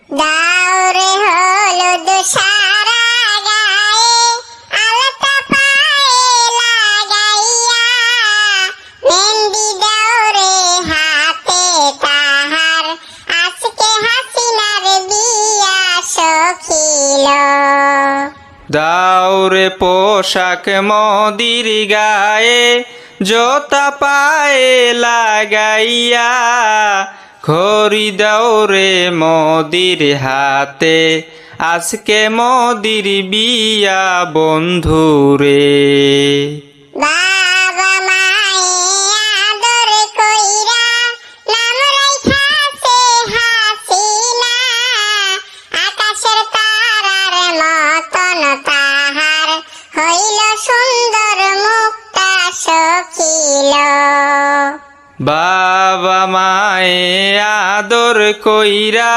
দাওরে হলুদ সারা গায়ে আলতা পায়ে লাগাইয়া মেহেন্দি দাওরে হাতে তাহার আজকে হাসিনার বিয়া সখিল। দাওরে পোশাক মদির গায়ে জোতা পায়ে লাগাইয়া ঘড়ি দাওরে মদির হাতে আজকে মদির বিয়া বন্ধুরে। বাবা মায়ে আদর কইরা নাম রাইখাছে হাসিনা আকাশের তারার মতন তাহার হইল সুন্দর মুক্তা সখিল। বাবা মায়ে আদর কইরা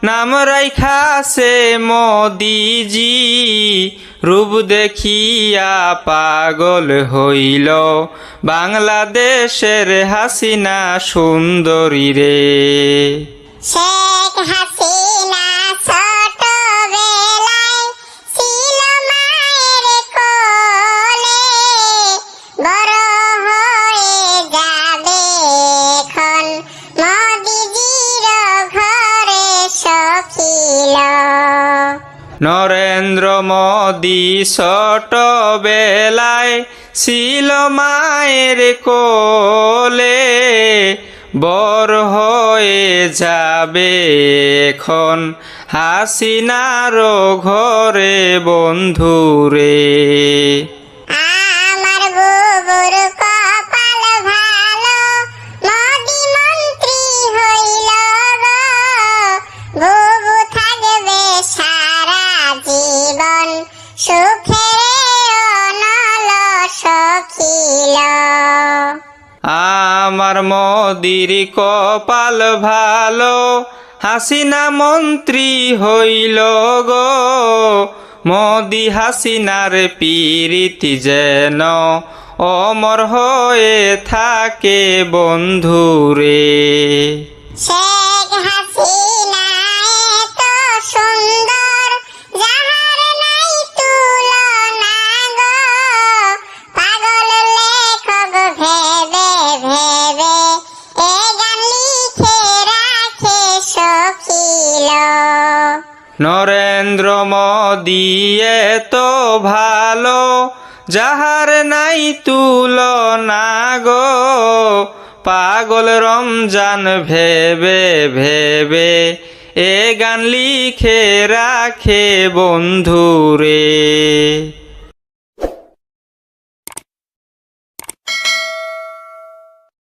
নাম রাইখাছে মোদিজি রূপ দেখিয়া পাগল হইল বাংলাদেশের হাসিনা সুন্দরী রে। শেখ হাসিনা ছোট বেলায় ছিল মায়ের কোলে, বড় হয়ে যাবে এখন মোদিজির ঘরে সখিল। নরেন্দ্র মোদি ছোট বেলায় ছিল মায়ের কোলে, বড় হয়ে যাবে এখন হাসিনারও ঘরে বন্ধুরে। আমার বুবুর কপাল ভালো মোদি মন্ত্রী হইল গো, বুবু থাকবে সারা জীবন সুখে অনল সখিল। আমার মোদির কপাল ভালো হাসিনা মন্ত্রী হইল গো, মোদি হাসিনার পীরিতি যেন অমর হয়ে থাকে বন্ধুরে। শেখ হাসিনা এত সুন্দর যাহার নাই তুলনা গো, পাগল লেখক ভেবে ভেবে এ গান লিখে রাখে সখিল। নরেন্দ্র মোদি এত ভালো যাহার নাই তুলনা গো, পাগল রমজান ভেবে ভেবে এ গান লিখে রাখে বন্ধুরে।